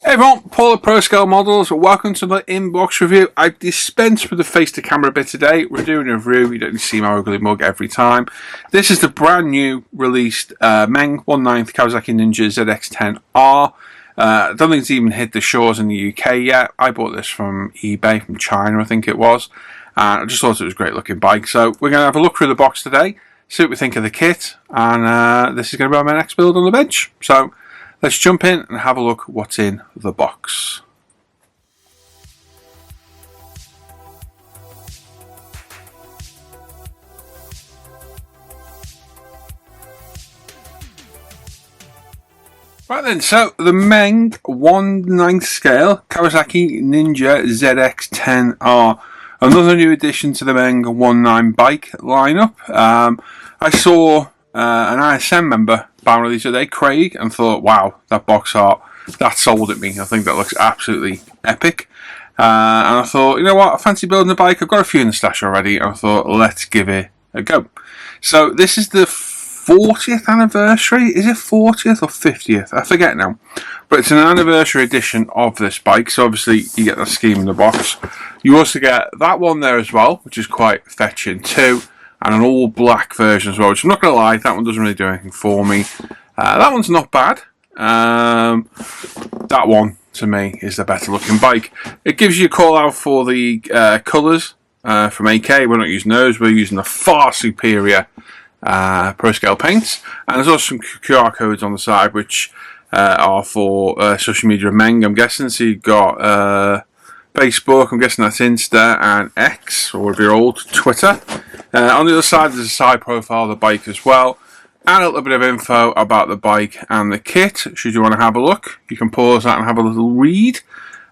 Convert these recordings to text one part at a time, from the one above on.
Hey everyone, Paul at Pro Scale Models. Welcome to the inbox review. I've dispensed with the face to camera bit today. We're doing a review. You don't need to see my ugly mug every time. This is the brand new released Meng 1/9 Kawasaki Ninja ZX-10R. I don't think it's even hit the shores in the UK yet. I bought this from eBay, from China I think it was. I just thought it was a great looking bike. So we're going to have a look through the box today, see what we think of the kit, and this is going to be my next build on the bench. So let's jump in and have a look what's in the box. Right then, so the Meng 1/9 scale Kawasaki Ninja ZX-10R. Another new addition to the Meng 1/9 bike lineup. I saw an ISM member buy one of these today, Craig, and thought, wow, that box art, that sold at me. I think that looks absolutely epic. And I thought, you know what, I fancy building a bike. I've got a few in the stash already, and I thought, let's give it a go. So this is the 40th anniversary. Is it 40th or 50th? I forget now. But it's an anniversary edition of this bike, so obviously you get that scheme in the box. You also get that one there as well, which is quite fetching too. And an all black version as well, which I'm not going to lie, that one doesn't really do anything for me. That one's not bad. That one, to me, is the better looking bike. It gives you a call out for the colours from AK. We're not using those, we're using the far superior Pro Scale paints. And there's also some QR codes on the side, which are for social media of Meng, I'm guessing. So you've got Facebook, I'm guessing that's Insta, and X, or your old Twitter. On the other side, there's a side profile of the bike as well, and a little bit of info about the bike and the kit. Should you want to have a look, you can pause that and have a little read.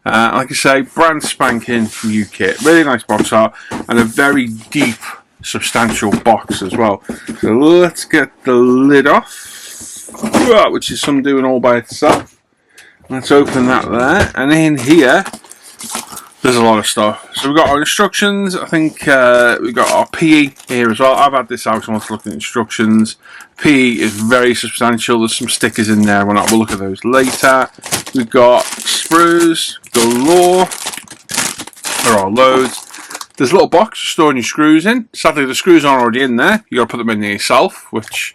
Like I say, brand spanking new kit. Really nice box art, and a very deep, substantial box as well. So let's get the lid off, which is some doing all by itself. Let's open that there, and in here, there's a lot of stuff. So we've got our instructions. I think we've got our PE here as well. I've had this out, so I want to look at instructions. PE is very substantial. There's some stickers in there. We'll look at those later. We've got sprues galore. There are loads. There's a little box for storing your screws in. Sadly, the screws aren't already in there. You've got to put them in there yourself, which,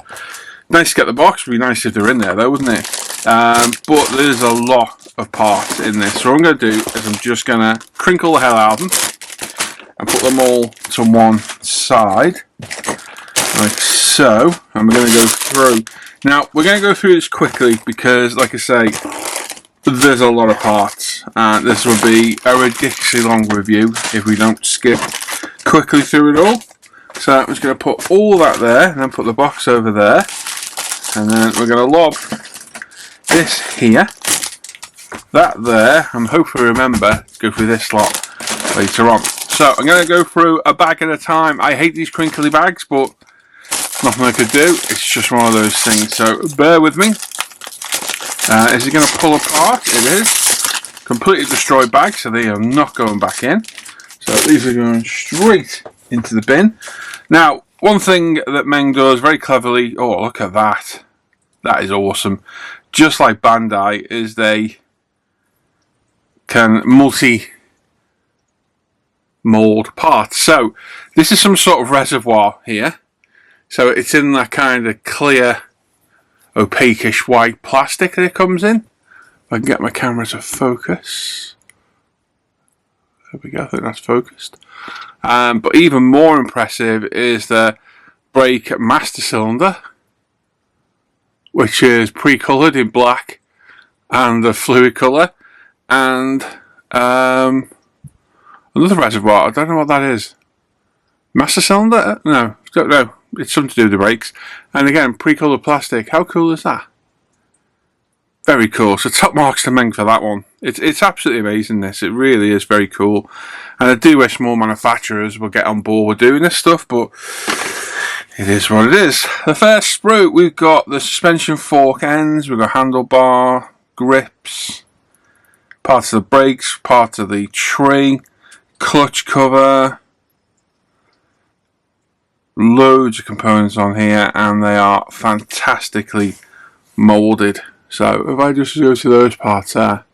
nice to get the box. Would be nice if they're in there though, wouldn't it? But there's a lot of parts in this. So what I'm going to do is I'm just going to crinkle the hell out of them and put them all to one side, like so. And we're going to go through. Now, we're going to go through this quickly because, like I say, there's a lot of parts. And this will be a ridiculously long review if we don't skip quickly through it all. So I'm just going to put all that there and then put the box over there. And then we're going to lob this here, that there, and hopefully remember to go through this lot later on. So I'm going to go through a bag at a time. I hate these crinkly bags, but nothing I could do. It's just one of those things, so bear with me. Is it going to pull apart? It is. Completely destroyed bag, so they are not going back in. So these are going straight into the bin. Now, one thing that Meng does very cleverly, oh look at that. That is awesome. Just like Bandai, is they can multi-mold parts. So this is some sort of reservoir here. So it's in that kind of clear, opaquish white plastic that it comes in. If I can get my camera to focus. There we go, I think that's focused. But even more impressive is the brake master cylinder, which is pre-coloured in black and the fluid colour, and another reservoir. I don't know what that is. Master cylinder? No, don't know. It's something to do with the brakes. And again, pre-coloured plastic. How cool is that? Very cool. So top marks to Meng for that one. It's absolutely amazing, this. It really is very cool. And I do wish more manufacturers will get on board with doing this stuff, but it is what it is. The first sprue, we've got the suspension fork ends, we've got handlebar, grips, parts of the brakes, parts of the tree, clutch cover, loads of components on here, and they are fantastically moulded. So if I just go to those parts there,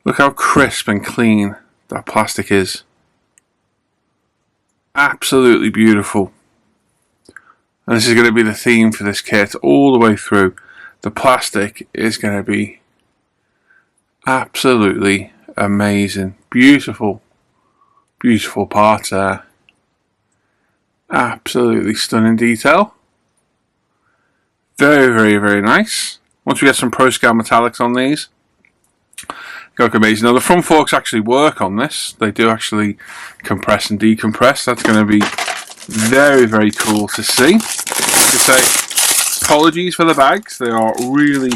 Look how crisp and clean that plastic is. Absolutely beautiful. And this is going to be the theme for this kit all the way through. The plastic is going to be absolutely amazing. Beautiful, beautiful part there. Absolutely stunning detail. Very, very, very nice. Once we get some Pro Scale metallics on these, they look amazing. Now the front forks actually work on this. They do actually compress and decompress. That's going to be very, very cool to see. Like I say, apologies for the bags. They are really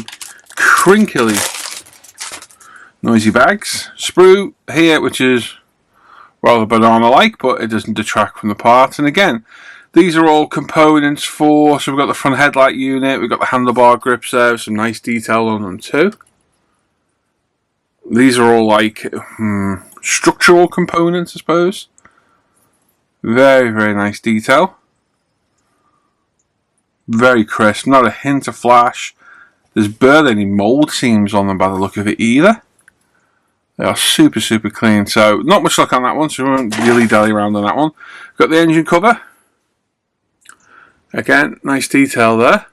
crinkly, noisy bags. Sprue here, which is rather banana-like, but it doesn't detract from the parts. And again, these are all components for, so we've got the front headlight unit, we've got the handlebar grips there, some nice detail on them too. These are all like structural components, I suppose. Very, very nice detail. Very crisp, not a hint of flash. There's barely any mold seams on them by the look of it either. They are super, super clean. So not much luck on that one, so we won't really dally around on that one. Got the engine cover. Again, nice detail there.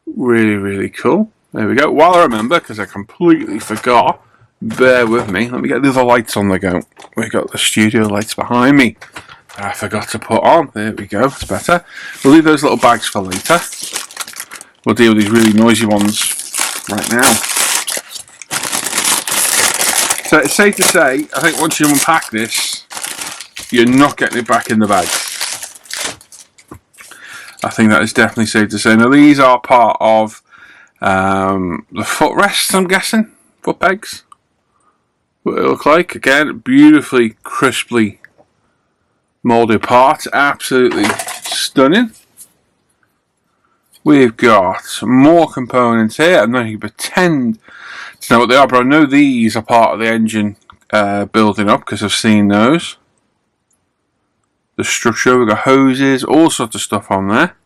Really, really cool. There we go. While I remember, because I completely forgot, bear with me. Let me get the other lights on the go. We've got the studio lights behind me. I forgot to put on. There we go. It's better. We'll leave those little bags for later. We'll deal with these really noisy ones right now. So it's safe to say, I think once you unpack this, you're not getting it back in the bag. I think that is definitely safe to say. Now these are part of the footrests, I'm guessing. Foot pegs. What it look like. Again, beautifully, crisply moulded parts. Absolutely stunning. We've got more components here. I'm not going to pretend to know what they are, but I know these are part of the engine building up because I've seen those. The structure, we've got hoses, all sorts of stuff on there.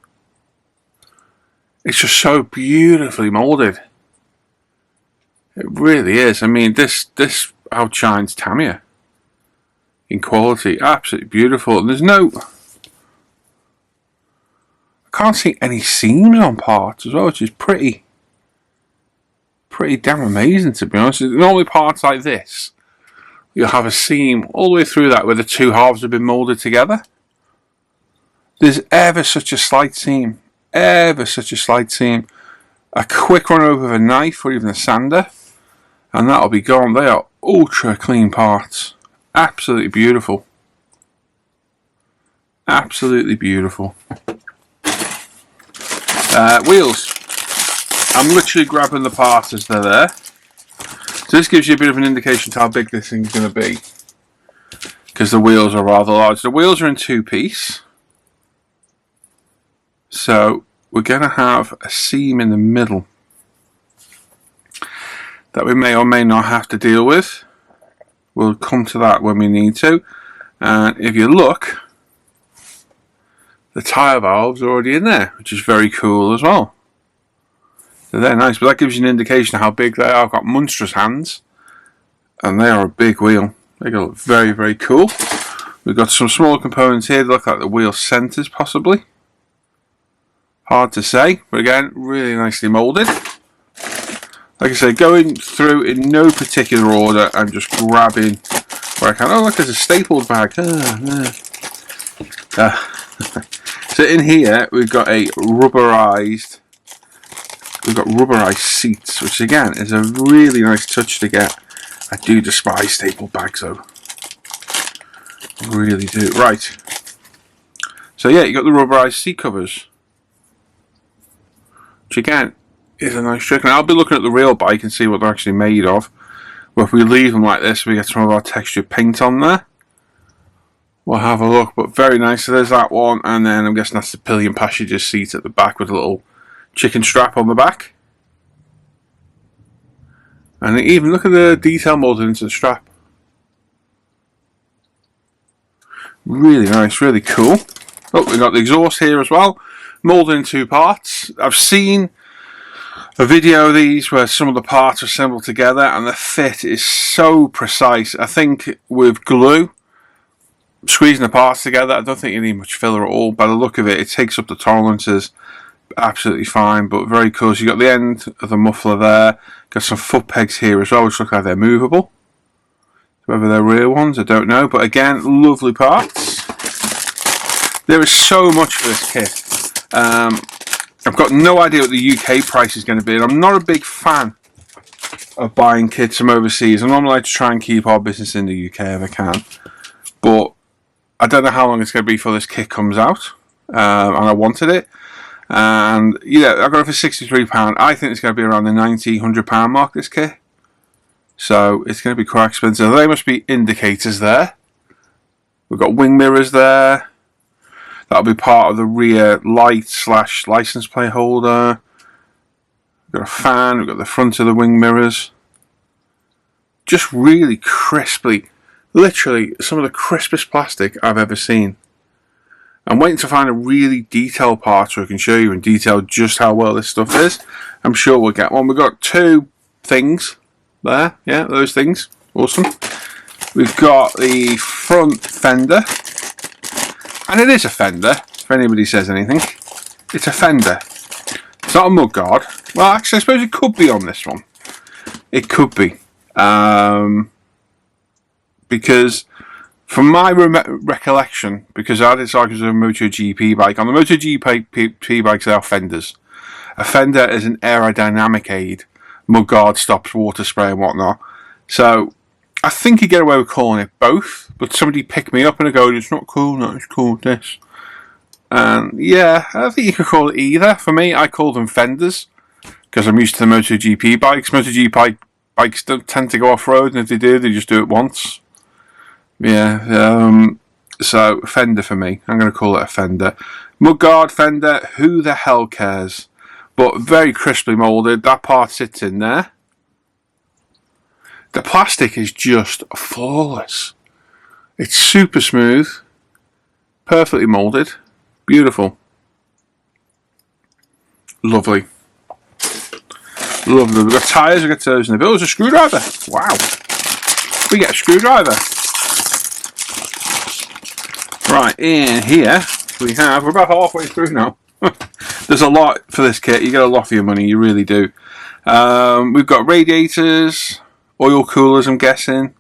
It's just so beautifully moulded. It really is. I mean, this outshines Tamiya in quality. Absolutely beautiful. And there's no... I can't see any seams on parts as well, which is pretty damn amazing, to be honest. Normally parts like this, you'll have a seam all the way through that where the two halves have been moulded together. There's ever such a slight seam. Ever such a slight seam. A quick run over with a knife or even a sander, and that'll be gone. They are ultra clean parts. Absolutely beautiful. Absolutely beautiful. Wheels. I'm literally grabbing the parts as they're there. So this gives you a bit of an indication of how big this thing's going to be, because the wheels are rather large. The wheels are in two-piece. So we're going to have a seam in the middle that we may or may not have to deal with. We'll come to that when we need to. And if you look, the tyre valves are already in there, which is very cool as well. So they're nice, but that gives you an indication of how big they are. I've got monstrous hands, and they are a big wheel. They look very, very cool. We've got some small components here that look like the wheel centres, possibly. Hard to say, but again, really nicely moulded. Like I say, going through in no particular order, I'm just grabbing where I can. Oh, look, there's a stapled bag. So in here, we've got rubberized seats, which again is a really nice touch to get. I do despise stapled bags though. I really do. Right. So yeah, you got the rubberized seat covers, which again is a nice trick. And I'll be looking at the real bike and see what they're actually made of. But if we leave them like this, we get some of our textured paint on there. We'll have a look, but very nice. So there's that one, and then I'm guessing that's the pillion passenger seat at the back with a little chicken strap on the back. And even look at the detail molded into the strap. Really nice, really cool. Oh, we've got the exhaust here as well, molded in two parts. I've seen a video of these where some of the parts are assembled together and the fit is so precise. I think with glue, squeezing the parts together, I don't think you need much filler at all. By the look of it, it takes up the tolerances absolutely fine, but very cool. So you got the end of the muffler there, got some foot pegs here as well, which look like they're movable. Whether they're real ones, I don't know, but again, lovely parts. There is so much for this kit. I've got no idea what the UK price is going to be, and I'm not a big fan of buying kits from overseas. I normally like to try and keep our business in the UK if I can, but I don't know how long it's going to be before this kit comes out, and I wanted it. And yeah, I got it for £63. I think it's going to be around the £90–100 mark, this kit. So it's going to be quite expensive. There must be indicators there. We've got wing mirrors there. That'll be part of the rear light/license plate holder. We've got a fan. We've got the front of the wing mirrors. Just really crisply, literally some of the crispest plastic I've ever seen. I'm waiting to find a really detailed part so I can show you in detail just how well this stuff is. I'm sure we'll get one. We've got two things there. Yeah, those things. Awesome. We've got the front fender. And it is a fender, if anybody says anything. It's a fender. It's not a mudguard. Well, actually, I suppose it could be on this one. It could be. Because from my recollection, because I decided to a MotoGP bike, on the MotoGP bikes they are fenders. A fender is an aerodynamic aid. Mudguard stops water spray and whatnot. So I think you get away with calling it both, but somebody picked me up and I go, it's not cool, no, it's called this. And yeah, I think you could call it either. For me, I call them fenders because I'm used to the MotoGP bikes. MotoGP bikes don't tend to go off-road, and if they do, they just do it once. Yeah, so fender for me. I'm going to call it a fender. Mudguard, fender, who the hell cares? But very crisply moulded. That part sits in there. The plastic is just flawless. It's super smooth, perfectly moulded, beautiful, lovely, lovely. We've got tyres, we've got toes in the bill. There's a screwdriver. Wow, we get a screwdriver. Right, in here we have, we're about halfway through now. There's a lot for this kit. You get a lot for your money, you really do. We've got radiators, oil coolers, I'm guessing.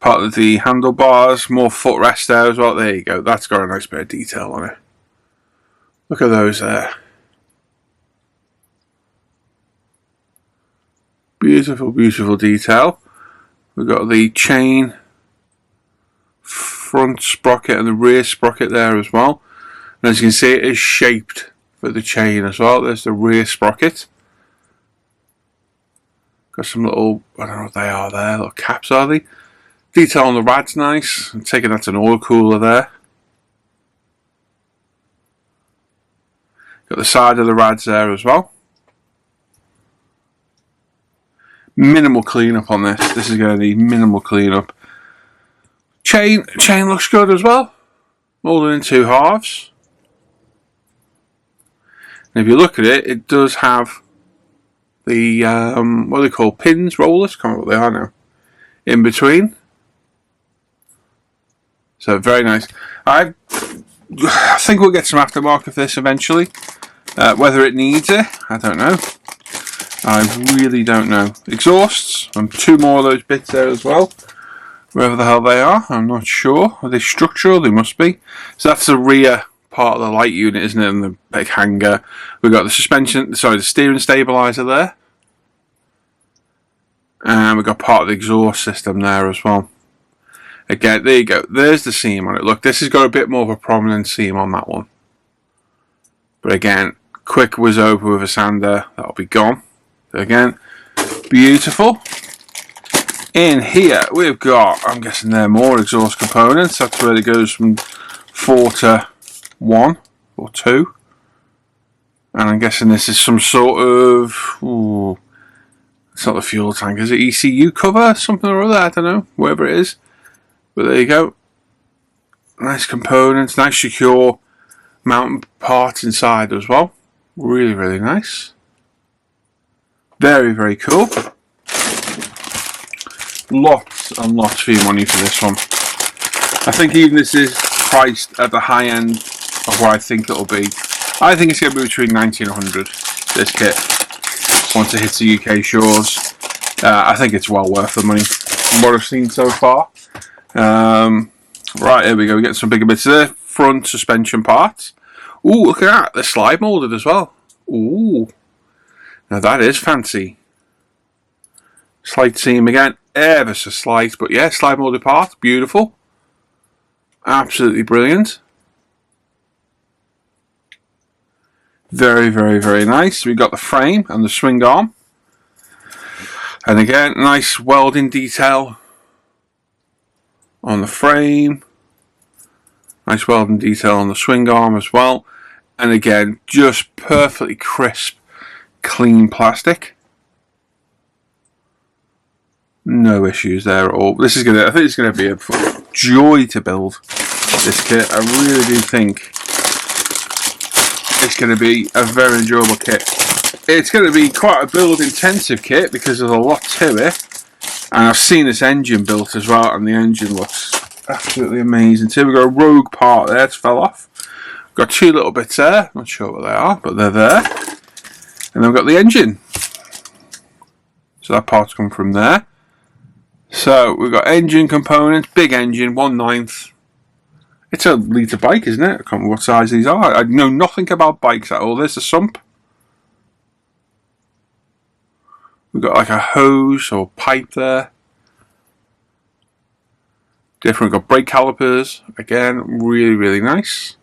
Part of the handlebars, more footrest there as well. There you go. That's got a nice bit of detail on it. Look at those there. Beautiful, beautiful detail. We've got the chain, front sprocket and the rear sprocket there as well. And as you can see, it is shaped for the chain as well. There's the rear sprocket. Got some little, I don't know what they are there, little caps are they? Detail on the rad's nice. I'm taking that to an oil cooler there. Got the side of the rads there as well. Minimal cleanup on this. This is going to need minimal cleanup. Chain looks good as well. Molded in two halves. And if you look at it, it does have the what are they called? Pins, rollers? Can't remember what they are now. In between. So very nice. I think we'll get some aftermarket of this eventually. Whether it needs it, I don't know. I really don't know. Exhausts, and two more of those bits there as well. Wherever the hell they are, I'm not sure. Are they structural? They must be. So that's the rear part of the light unit, isn't it? And the big hanger. We've got the suspension, sorry, the steering stabilizer there. And we've got part of the exhaust system there as well. Again, there you go. There's the seam on it. Look, this has got a bit more of a prominent seam on that one. But again, quick whiz over with a sander. That'll be gone. Again, beautiful. In here, we've got, I'm guessing there are more exhaust components. That's where it goes from 4 to 1 or 2. And I'm guessing this is some sort of, ooh, it's not the fuel tank, is it? ECU cover? Something or other, I don't know, whatever it is. But there you go. Nice components, nice secure mounting parts inside as well. Really, really nice. Very, very cool. Lots and lots for your money for this one. I think even this is priced at the high end of what I think it'll be. I think it's going to be between 90 and 100, this kit, once it hits the UK shores. I think it's well worth the money from what I've seen so far. Right, here we go, we get some bigger bits there. Front suspension parts. Ooh, look at that, they're slide molded as well. Ooh, now that is fancy. Slight seam again, ever so slight, but yeah, slide molded parts, beautiful. Absolutely brilliant. Very, very, very nice. We've got the frame and the swing arm. And again, nice welding detail on the frame. Nice welding detail on the swing arm as well. And again, just perfectly crisp, clean plastic. No issues there at all. This is gonna, I think it's gonna be a joy to build this kit. I really do think it's going to be a very enjoyable kit. It's going to be quite a build intensive kit because there's a lot to it, and I've seen this engine built as well, and the engine looks absolutely amazing. So we've got a rogue part there, it's fell off. We've got two little bits there, not sure what they are, but they're there. And then we've got the engine. So that part's come from there. So we've got engine components, big engine, 1/9. It's a litre bike, isn't it? I can't remember what size these are. I know nothing about bikes at all. There's the sump. We've got like a hose or pipe there. Different. We've got brake calipers. Again, really, really nice.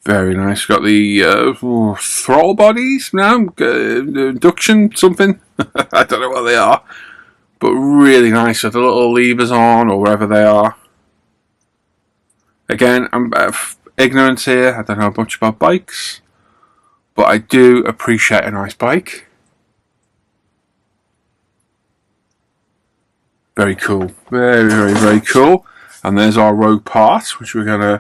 Very nice. We've got the throttle bodies now. Induction something. I don't know what they are. But really nice with the little levers on, or wherever they are. Again, I'm ignorant here. I don't know much about bikes, but I do appreciate a nice bike. Very cool. Very, very, very cool. And there's our rogue part, which we're gonna.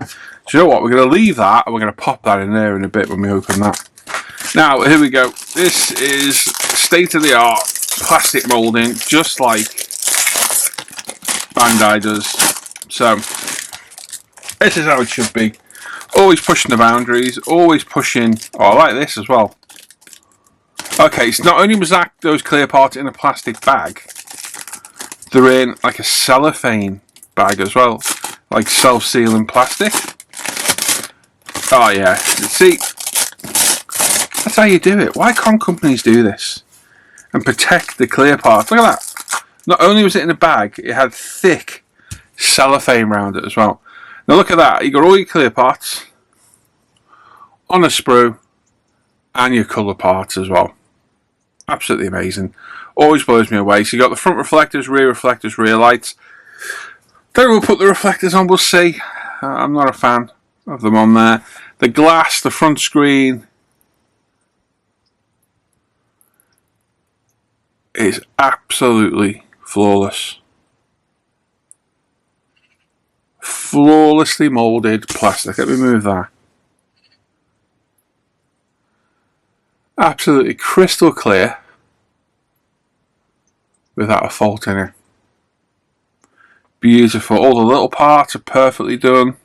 Do you know what? We're gonna leave that, and we're gonna pop that in there in a bit when we open that. Now, here we go. This is state of the art plastic molding, just like Bandai does. So this is how it should be. Always pushing the boundaries, always pushing. Oh, I like this as well. Okay, so not only was that those clear parts in a plastic bag, they're in like a cellophane bag as well, like self-sealing plastic. Oh yeah, see, that's how you do it. Why can't companies do this and protect the clear parts? Look at that. Not only was it in a bag, it had thick cellophane around it as well. Now look at that. You got all your clear parts on a sprue and your colour parts as well. Absolutely amazing. Always blows me away. So you got the front reflectors, rear lights. Don't know, we'll put the reflectors on, we'll see. I'm not a fan of them on there. The glass, the front screen is absolutely flawless. Flawlessly moulded plastic. Let me move that. Absolutely crystal clear without a fault in it. Beautiful. All the little parts are perfectly done.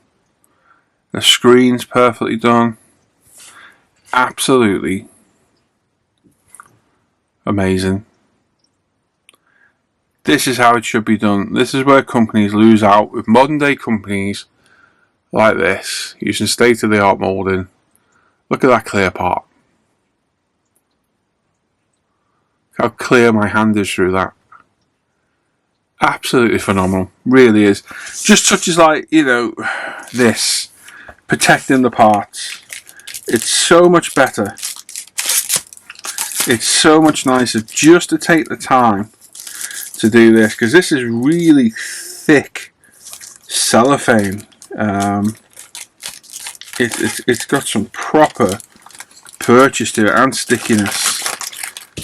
The screen's perfectly done. Absolutely amazing. This is how it should be done. This is where companies lose out with modern day companies like this, using state of the art moulding. Look at that clear part. How clear my hand is through that. Absolutely phenomenal. Really is. Just touches like, you know, this. Protecting the parts. It's so much better. It's so much nicer just to take the time to do this, because this is really thick cellophane. It's got some proper purchase to it and stickiness.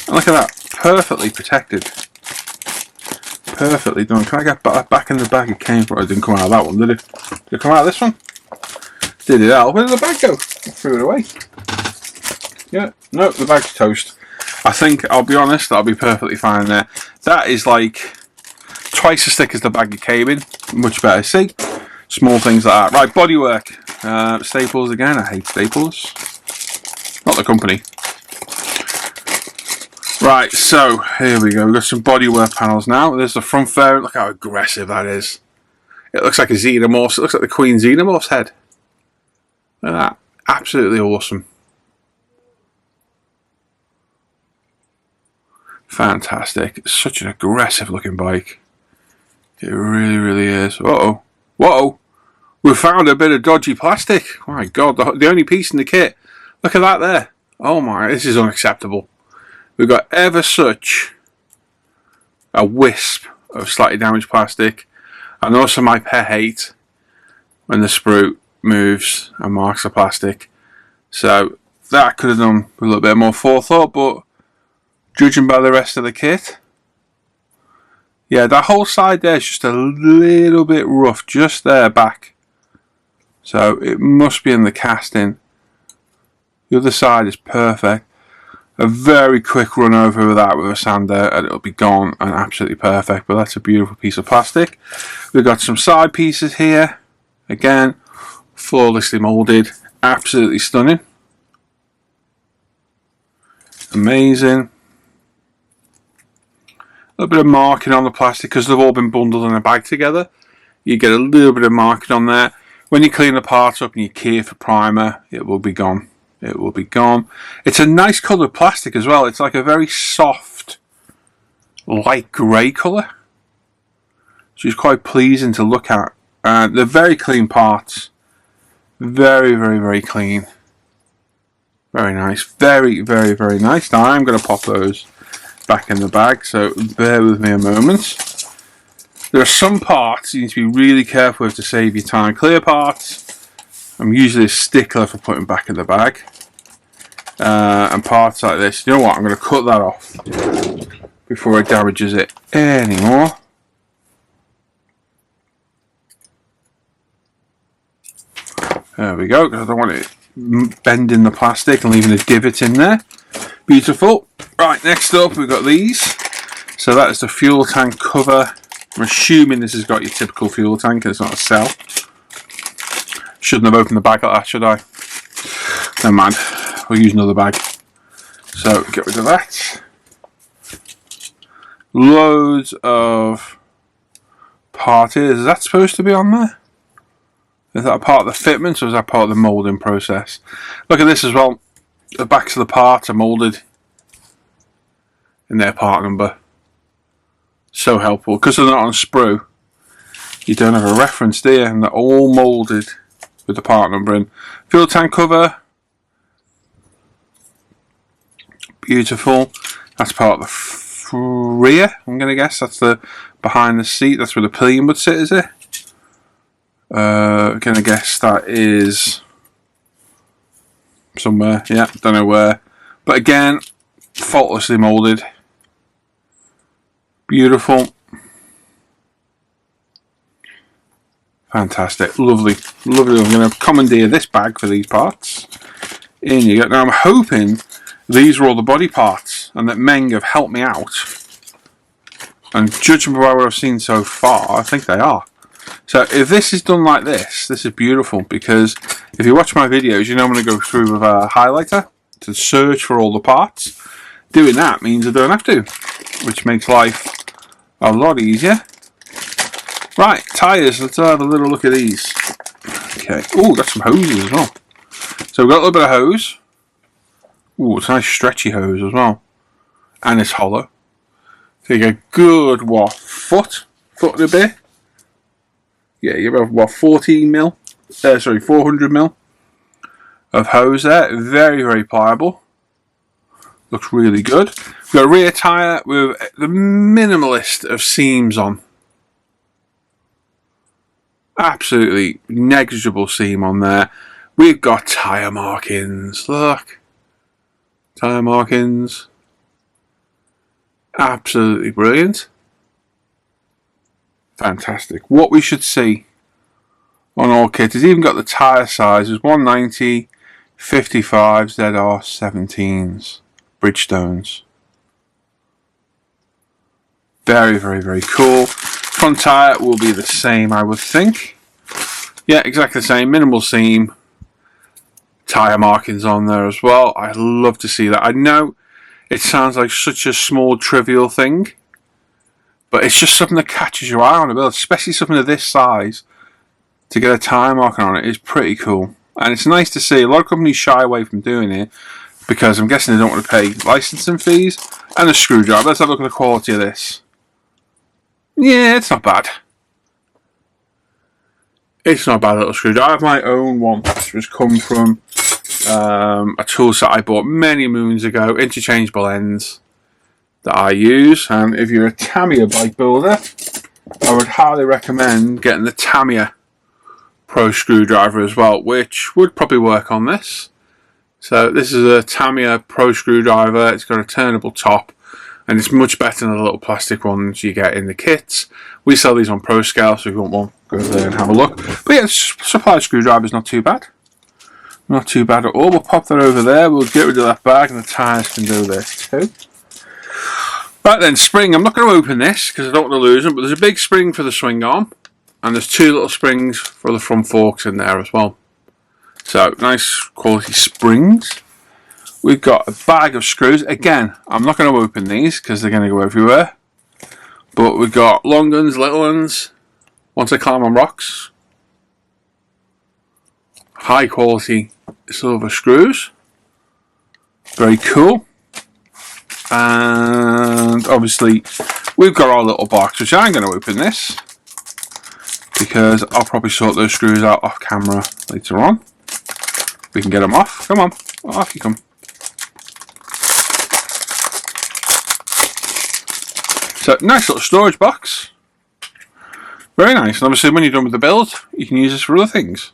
And look at that. Perfectly protected. Perfectly done. Can I get back in the bag it came from? It didn't come out of that one, did it? Did it come out of this one? Did it out? Where did the bag go? I threw it away. Yeah, no, the bag's toast. I think, I'll be honest, that'll be perfectly fine there. That is like twice as thick as the bag it came in. Much better. See? Small things like that. Right, bodywork. Staples again. I hate Staples. Not the company. Right, so here we go. We've got some bodywork panels now. There's the front fairing. Look how aggressive that is. It looks like a Xenomorph. It looks like the Queen Xenomorph's head. Look at that. Absolutely awesome. Fantastic. Such an aggressive looking bike. It really, really is. Uh-oh. Whoa. We found a bit of dodgy plastic. Oh my God. The only piece in the kit. Look at that there. Oh my. This is unacceptable. We've got ever such a wisp of slightly damaged plastic. And also my pet hate when the sprue moves and marks the plastic. So that could have done with a little bit more forethought, but judging by the rest of the kit, yeah, that whole side there is just a little bit rough, just there back. So it must be in the casting. The other side is perfect. A very quick run over with that with a sander and it'll be gone and absolutely perfect. But that's a beautiful piece of plastic. We've got some side pieces here. Again, flawlessly moulded. Absolutely stunning. Amazing. A little bit of marking on the plastic because they've all been bundled in a bag together. You get a little bit of marking on there. When you clean the parts up and you key for primer, it will be gone. It will be gone. It's a nice coloured plastic as well. It's like a very soft, light grey colour. So it's quite pleasing to look at. They're very clean parts. Very, very, very clean. Very nice. Very, very, very nice. Now I'm going to pop those back in the bag, so bear with me a moment. There are some parts you need to be really careful with to save your time. Clear parts, I'm usually a stickler for putting back in the bag. And parts like this, you know what, I'm going to cut that off before it damages it anymore. There we go, because I don't want it bending the plastic and leaving a divot in there. Beautiful. Right, next up we've got these. So that is the fuel tank cover. I'm assuming this has got your typical fuel tank and it's not a cell. Shouldn't have opened the bag like that, should I? Never mind. We'll use another bag. So get rid of that. Loads of part here. Is that supposed to be on there? Is that a part of the fitment or is that part of the moulding process? Look at this as well. The backs of the parts are moulded in their part number. So helpful. Because they're not on sprue, you don't have a reference there, and they're all moulded with the part number in. Fuel tank cover. Beautiful. That's part of the rear, I'm going to guess. That's the behind the seat. That's where the pillion would sit, is it? I'm going to guess that is somewhere. Yeah, don't know where. But again, faultlessly moulded. Beautiful. Fantastic. Lovely. Lovely. I'm going to commandeer this bag for these parts. In you go. Now I'm hoping these are all the body parts and that Meng have helped me out. And judging by what I've seen so far, I think they are. So if this is done like this, this is beautiful, because if you watch my videos, you know I'm going to go through with a highlighter to search for all the parts. Doing that means I don't have to, which makes life a lot easier. Right, tyres, let's have a little look at these. Okay, oh, got some hoses as well. So we've got a little bit of hose. Oh, it's a nice stretchy hose as well. And it's hollow. So you get a good, what, foot and a bit? Yeah, you have, what, 400 mil of hose there. Very, very pliable. Looks really good. We've got a rear tyre with the minimalist of seams on. Absolutely negligible seam on there. We've got tyre markings. Look. Tyre markings. Absolutely brilliant. Fantastic. What we should see on all kits. It's even got the tyre sizes: 190, 55, ZR 17s, Bridgestones. Very, very, very cool. Front tyre will be the same, I would think. Yeah, exactly the same. Minimal seam. Tyre markings on there as well. I'd love to see that. I know it sounds like such a small, trivial thing, but it's just something that catches your eye on a build, especially something of this size. To get a tyre marking on it is pretty cool. And it's nice to see. A lot of companies shy away from doing it because I'm guessing they don't want to pay licensing fees. And a screwdriver. Let's have a look at the quality of this. Yeah, it's not bad. It's not a bad little screwdriver. I have my own one, which was come from a tool set I bought many moons ago. Interchangeable ends that I use. And if you're a Tamiya bike builder, I would highly recommend getting the Tamiya Pro screwdriver as well, which would probably work on this. So this is a Tamiya Pro screwdriver. It's got a turnable top, and it's much better than the little plastic ones you get in the kits. We sell these on Pro Scale, so if you want one, go there and have a look. But yeah, supply screwdriver is not too bad. Not too bad at all. We'll pop that over there. We'll get rid of that bag, and the tyres can do this too. Right then, spring. I'm not going to open this because I don't want to lose them, but there's a big spring for the swing arm, and there's two little springs for the front forks in there as well. So, nice quality springs. We've got a bag of screws. Again, I'm not going to open these because they're going to go everywhere. But we've got long ones, little ones. Once I climb on rocks. High quality silver screws. Very cool. And obviously, we've got our little box, which I'm going to open this, because I'll probably sort those screws out off camera later on. We can get them off. Come on, off you come. So, nice little storage box. Very nice. And obviously, when you're done with the build, you can use this for other things.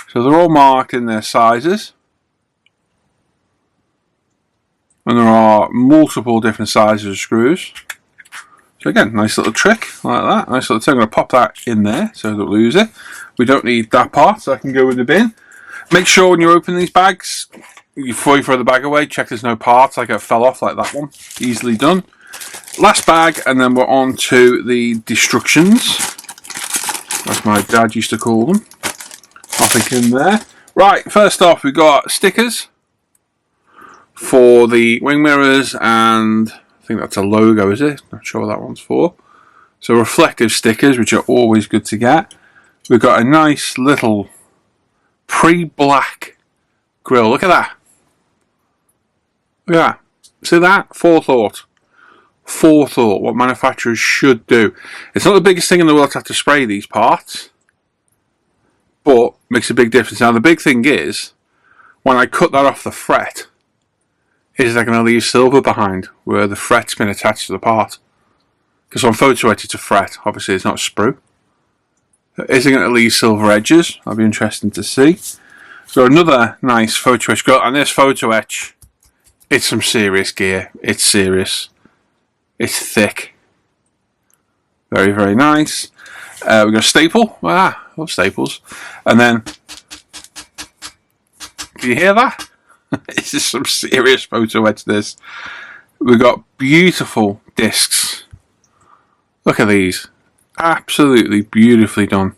So, they're all marked in their sizes. And there are multiple different sizes of screws. So again, nice little trick like that. Nice little thing. I'm going to pop that in there so I don't lose it. We don't need that part, so I can go in the bin. Make sure when you open these bags, before you throw the bag away, check there's no parts like it fell off like that one. Easily done. Last bag, and then we're on to the destructions, as my dad used to call them. Nothing in there. Right, first off, we've got stickers for the wing mirrors, and I think that's a logo, is it? Not sure what that one's for. So reflective stickers, which are always good to get. We've got a nice little pre-black grille. Look at that. Look at that. See that? Forethought. Forethought, what manufacturers should do. It's not the biggest thing in the world to have to spray these parts, but makes a big difference. Now the big thing is, when I cut that off the fret, is that going to leave silver behind where the fret's been attached to the part? Because on photo etch it's a fret, obviously it's not a sprue. Is it going to leave silver edges? That'll be interesting to see. So another nice photo etch. And this photo etch, it's some serious gear. It's serious. It's thick. Very, very nice. We've got a staple. Ah, I love staples. And then, can you hear that? This is some serious photo etch, this. We've got beautiful discs. Look at these. Absolutely beautifully done.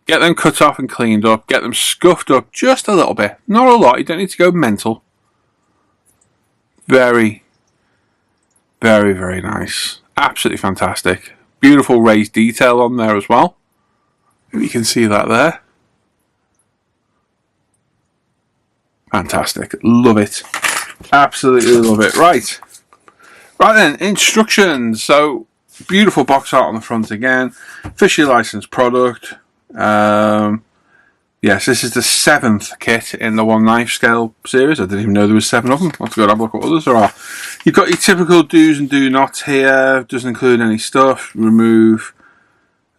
Get them cut off and cleaned up. Get them scuffed up just a little bit. Not a lot. You don't need to go mental. Very, very, very nice. Absolutely fantastic. Beautiful raised detail on there as well. You can see that there. Fantastic. Love it. Absolutely love it. Right. Right then, instructions. So, beautiful box art on the front again. Officially licensed product. Yes, this is the 7th kit in the 1 knife scale series. I didn't even know there was 7 of them. I'll have to go and have a look at what others there are. You've got your typical do's and do nots here. Doesn't include any stuff. Remove.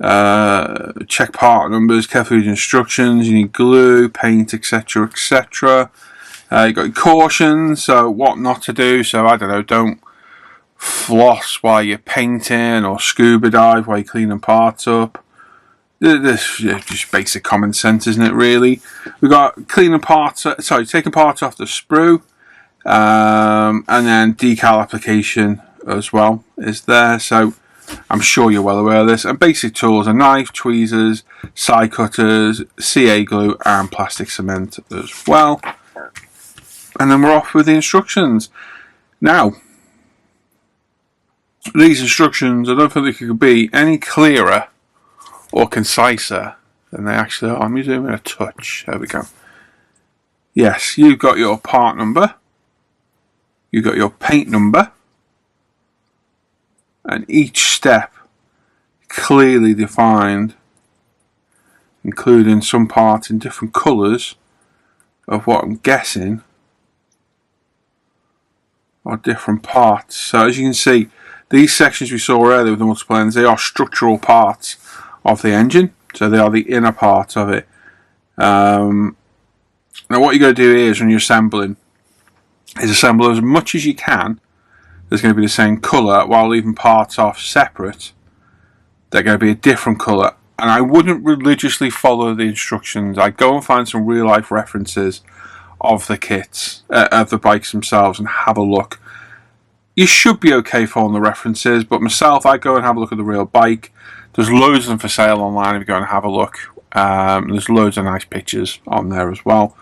Check part numbers, careful with instructions. You need glue, paint, etc, etc. You've got your cautions, so what not to do. So I don't know, don't floss while you're painting, or scuba dive while you're cleaning parts up. This is just basic common sense, isn't it, really? We've got taking parts off the sprue, and then decal application as well is there. So I'm sure you're well aware of this. And basic tools are knife, tweezers, side cutters, CA glue, and plastic cement as well. And then we're off with the instructions. Now, these instructions, I don't think they could be any clearer or conciser than they actually are. I'm zooming a touch. There we go. Yes, you've got your part number, you've got your paint number, and each step clearly defined, including some parts in different colours of what I'm guessing are different parts. So as you can see, these sections we saw earlier with the multiplanes, they are structural parts of the engine, so they are the inner part of it. Now what you're going to do here is, when you're assembling, is assemble as much as you can that's going to be the same colour, while leaving parts off separate they're going to be a different colour. And I wouldn't religiously follow the instructions. I'd go and find some real life references of the kits, of the bikes themselves, and have a look. You should be okay following the references, but myself, I go and have a look at the real bike. There's loads of them for sale online if you go and have a look. There's loads of nice pictures on there as well.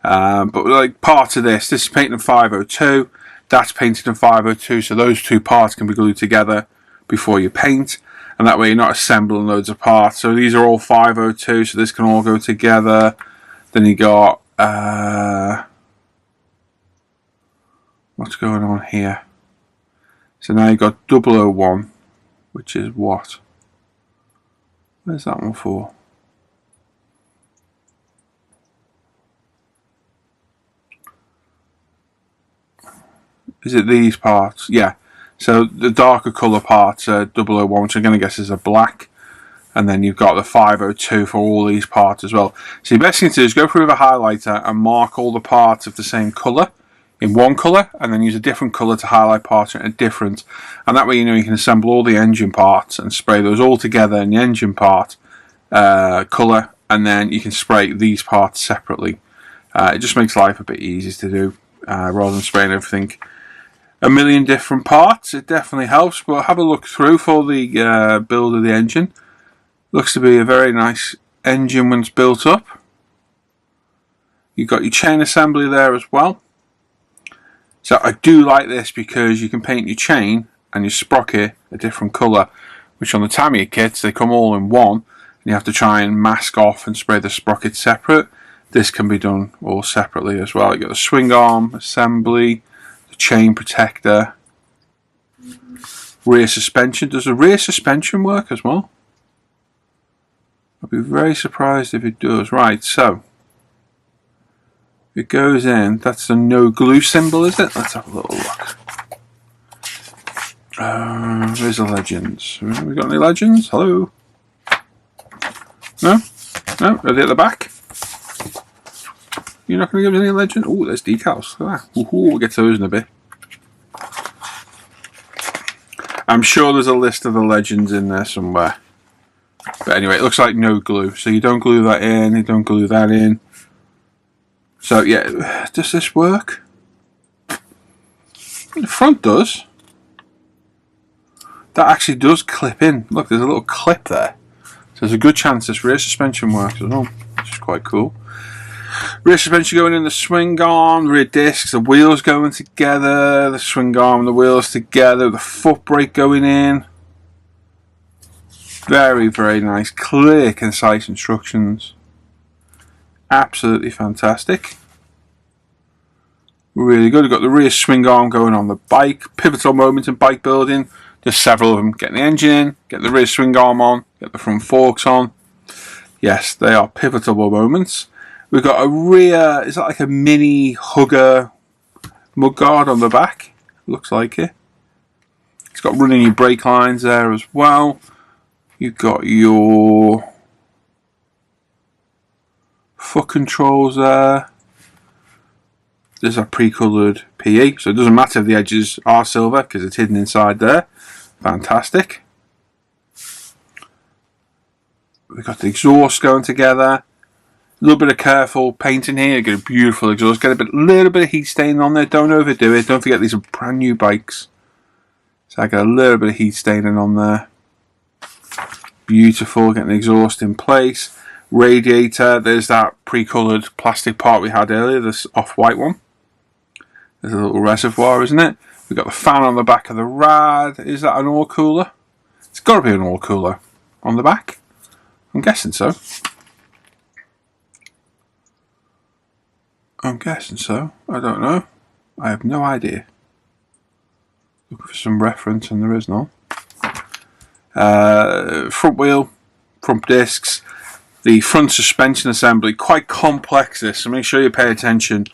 But like part of this is painted in 502, that's painted in 502, so those two parts can be glued together before you paint, and that way you're not assembling loads of parts. So these are all 502, so this can all go together. Then you got what's going on here? So now you've got 001, which is what? Where's that one for? Is it these parts? Yeah. So the darker colour parts are 001, which I'm going to guess is a black. And then you've got the 502 for all these parts as well. So your best thing to do is go through with a highlighter and mark all the parts of the same colour in one colour, and then use a different colour to highlight parts in a different. And that way you know you can assemble all the engine parts and spray those all together in the engine part colour, and then you can spray these parts separately. It just makes life a bit easier to do rather than spraying everything a million different parts. It definitely helps, but have a look through for the build of the engine. Looks to be a very nice engine when it's built up. You've got your chain assembly there as well. So I do like this because you can paint your chain and your sprocket a different colour, which on the Tamiya kits they come all in one, and you have to try and mask off and spray the sprocket separate. This can be done all separately as well. You've got the swing arm assembly, the chain protector, rear suspension. Does the rear suspension work as well? I'd be very surprised if it does. Right, so it goes in. That's the no glue symbol, is it? Let's have a little look. Where's the legends? Have we got any legends? Hello? No? No? Are they at the back? You're not going to give us any legend? Oh, there's decals. Look at that. Ooh, we'll get to those in a bit. I'm sure there's a list of the legends in there somewhere. But anyway, it looks like no glue. So you don't glue that in, you don't glue that in. So yeah, does this work? The front does. That actually does clip in. Look, there's a little clip there. So there's a good chance this rear suspension works as well, which is quite cool. Rear suspension going in the swing arm, the rear discs, the wheels going together, the swing arm and the wheels together, the foot brake going in. Very, very nice, clear, concise instructions. Absolutely fantastic. Really good. We've got the rear swing arm going on the bike. Pivotal moment in bike building. Just several of them. Getting the engine in, get the rear swing arm on, get the front forks on. Yes, they are pivotal moments. We've got a rear, is that like a mini hugger mudguard on the back? Looks like it. It's got running your brake lines there as well. You've got your foot controls there. There's a pre-coloured PE, so it doesn't matter if the edges are silver because it's hidden inside there. Fantastic. We've got the exhaust going together. A little bit of careful painting here. You get a beautiful exhaust. Get a little bit of heat stain on there. Don't overdo it. Don't forget these are brand new bikes. So I get a little bit of heat staining on there. Beautiful. Getting the exhaust in place. Radiator. There's that pre-coloured plastic part we had earlier. This off-white one. There's a little reservoir, isn't it? We've got the fan on the back of the rad. Is that an oil cooler? It's got to be an oil cooler on the back. I'm guessing so. I'm guessing so. I don't know. I have no idea. Looking for some reference and there is none. Front wheel, front discs, the front suspension assembly, quite complex this, so make sure you pay attention.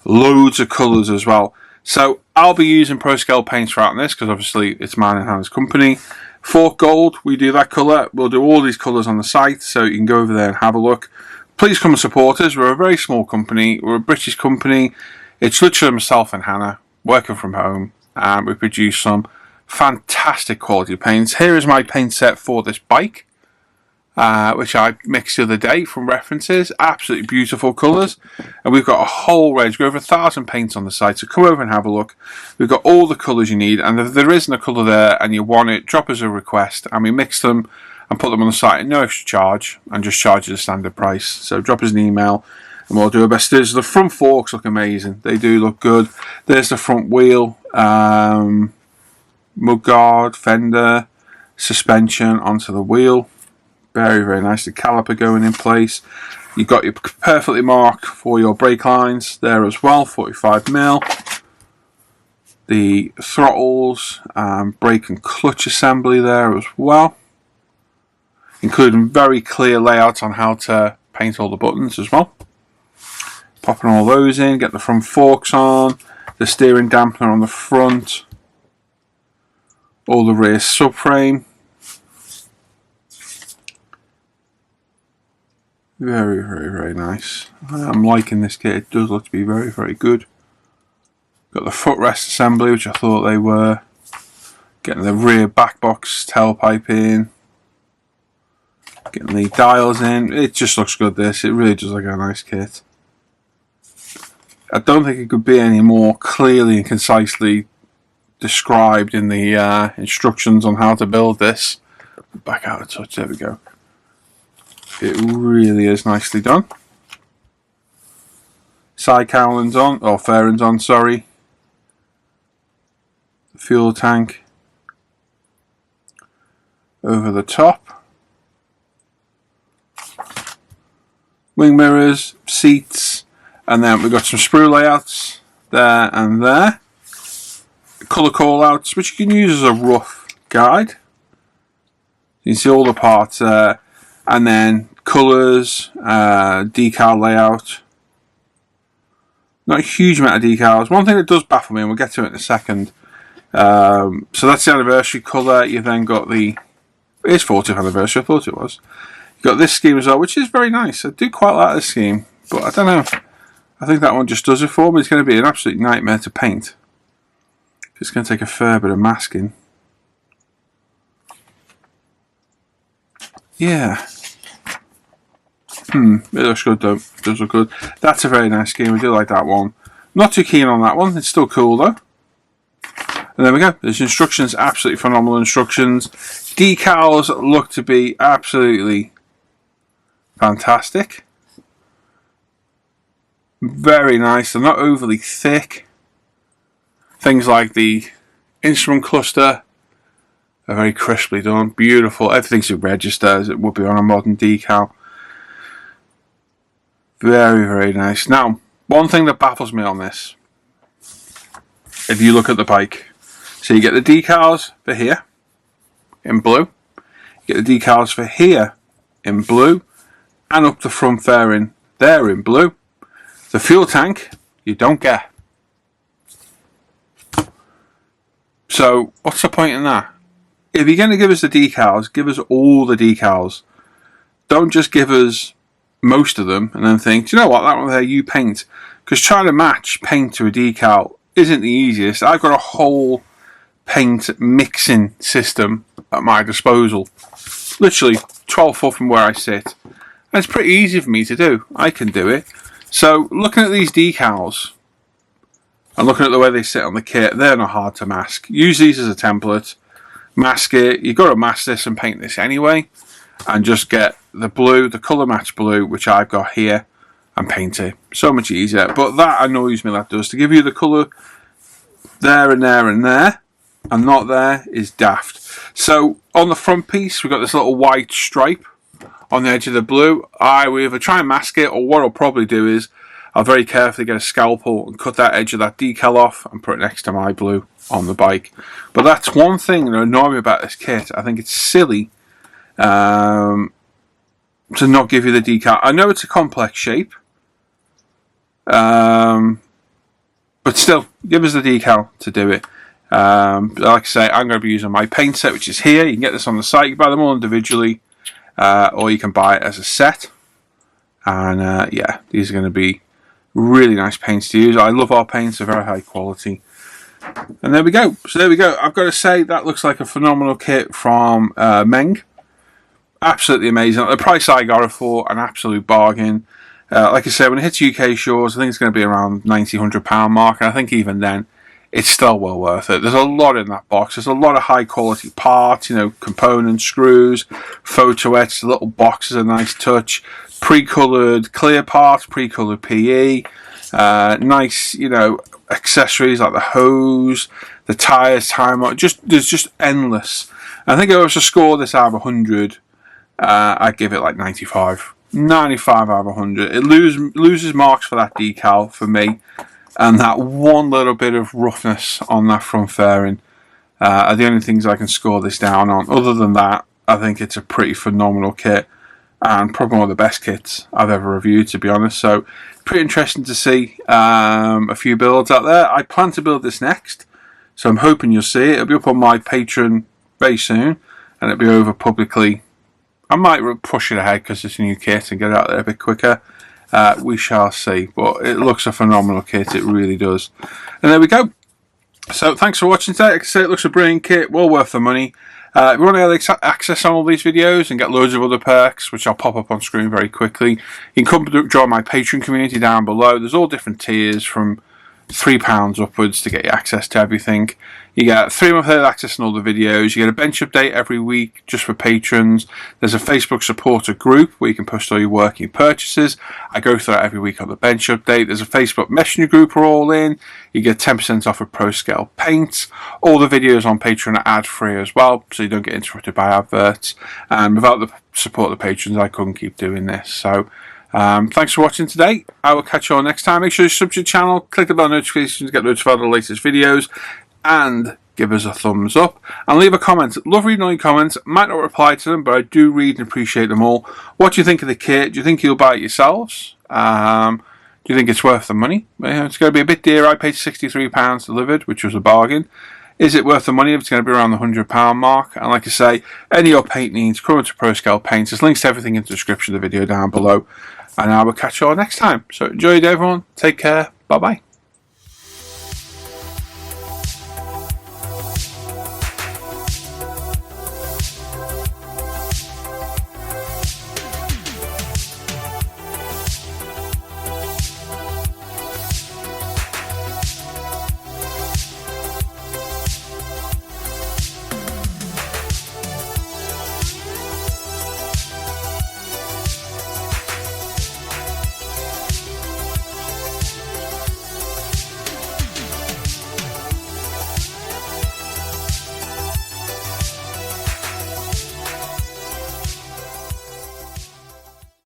Loads of colours as well. So I'll be using Pro Scale paints throughout this because obviously it's mine and Hannah's company. Fork Gold, we do that colour. We'll do all these colours on the site, so you can go over there and have a look. Please come and support us. We're a very small company. We're a British company. It's literally myself and Hannah working from home, and we produce some fantastic quality paints. Here is my paint set for this bike, which I mixed the other day from references. Absolutely beautiful colours, and we've got a whole range. We've got over 1,000 paints on the site, so come over and have a look. We've got all the colours you need, and if there isn't a colour there and you want it, drop us a request and we mix them and put them on the site at no extra charge and just charge you the standard price. So drop us an email and we'll do our best. There's the front forks look amazing. They do look good. There's the front wheel, mudguard, fender, suspension onto the wheel. Very, very nice. The caliper going in place. You've got your perfectly marked for your brake lines there as well, 45mm. The throttles, brake and clutch assembly there as well, including very clear layouts on how to paint all the buttons as well. Popping all those in, get the front forks on, the steering dampener on the front, all the rear subframe. Very, very, very nice. I'm liking this kit. It does look to be very, very good. Got the footrest assembly, which I thought they were. Getting the rear back box tailpipe in. Getting the dials in. It just looks good, this. It really does look like a nice kit. I don't think it could be any more clearly and concisely described in the instructions on how to build this. Back out of touch, there we go. It really is nicely done. Side cowlings on, or fairings on, sorry. The fuel tank over the top. Wing mirrors, seats, and then we've got some sprue layouts there and there. Colour callouts, which you can use as a rough guide. You can see all the parts there. And then colours, decal layout. Not a huge amount of decals. One thing that does baffle me, and we'll get to it in a second. So that's the anniversary colour. You've then got the... It is 40th anniversary, I thought it was. You've got this scheme as well, which is very nice. I do quite like this scheme, but I don't know. I think that one just does it for me. It's going to be an absolute nightmare to paint. It's going to take a fair bit of masking. Yeah. It looks good though. It does look good. That's a very nice scheme. I do like that one. Not too keen on that one. It's still cool though. And there we go. There's instructions. Absolutely phenomenal instructions. Decals look to be absolutely fantastic. Very nice. They're not overly thick. Things like the instrument cluster are very crisply done. Beautiful. Everything's in register as it would be on a modern decal. Very, very nice. Now, one thing that baffles me on this, if you look at the bike, so you get the decals for here in blue, you get the decals for here in blue, and up the front fairing there in blue. The fuel tank you don't get. So what's the point in that? If you're going to give us the decals, give us all the decals. Don't just give us most of them and then think, do you know what, that one there you paint. Because trying to match paint to a decal isn't the easiest. I've got a whole paint mixing system at my disposal. literally 12 foot from where I sit. And it's pretty easy for me to do. I can do it. So looking at these decals and looking at the way they sit on the kit, they're not hard to mask. Use these as a template, mask it. You've got to mask this and paint this anyway, and just get the blue, the colour match blue, which I've got here, and paint it. So much easier. But that annoys me, that does. To give you the colour there and there and there, and not there, is daft. So on the front piece, we've got this little white stripe on the edge of the blue. I will either try and mask it, or what I'll probably do is I'll very carefully get a scalpel and cut that edge of that decal off and put it next to my blue on the bike. But that's one thing that annoys me about this kit. I think it's silly to not give you the decal. I know it's a complex shape, but still, give us the decal to do it. Like I say, I'm going to be using my paint set, which is here. You can get this on the site. You can buy them all individually, or you can buy it as a set. And yeah, these are going to be really nice paints to use. I love our paints, they're very high quality. And there we go. So there we go. I've got to say, that looks like a phenomenal kit from Meng. Absolutely amazing. The price I got it for, an absolute bargain. Like I said, when it hits UK shores, I think it's going to be around £90–100 mark. And I think even then, it's still well worth it. There's a lot in that box. There's a lot of high quality parts, you know, components, screws, photo etched, little boxes, a nice touch, pre-coloured clear parts, pre-coloured PE, nice, you know, accessories like the hose, the tyres, there's just endless. I think if I was to score this out of 100, I'd give it like 95. 95 out of 100. It loses marks for that decal for me. And that one little bit of roughness on that front fairing are the only things I can score this down on. Other than that, I think it's a pretty phenomenal kit, and probably one of the best kits I've ever reviewed, to be honest. So, pretty interesting to see a few builds out there. I plan to build this next, so I'm hoping you'll see it. It'll be up on my Patreon very soon, and it'll be over publicly. I might push it ahead because it's a new kit and get it out there a bit quicker. We shall see, but it looks a phenomenal kit, it really does. And there we go. So thanks for watching today. Like I say, it looks a brilliant kit, well worth the money. If you want to have access on all these videos and get loads of other perks, which I'll pop up on screen very quickly, you can come join my Patreon community down below. There's all different tiers from £3 upwards to get you access to everything. You get 3 months access on all the videos. You get a bench update every week just for patrons. There's a Facebook supporter group where you can post all your work and your purchases. I go through that every week on the bench update. There's a Facebook Messenger group we're all in. You get 10% off of Pro Scale paints. All the videos on Patreon are ad free as well, so you don't get interrupted by adverts. And without the support of the patrons, I couldn't keep doing this. So thanks for watching today. I will catch you all next time. Make sure you subscribe to the channel, click the bell notifications to get notified of the latest videos, and give us a thumbs up and leave a comment. Love reading all your comments. Might not reply to them, but I do read and appreciate them all. What do you think of the kit? Do you think you'll buy it yourselves? Do you think it's worth the money? It's going to be a bit dear. I paid £63 delivered, which was a bargain. Is it worth the money if it's going to be around the £100 mark? And like I say, any of your paint needs, come to Pro Scale Paints. There's links to everything in the description of the video down below. And I will catch you all next time. So enjoy it, everyone. Take care. Bye-bye.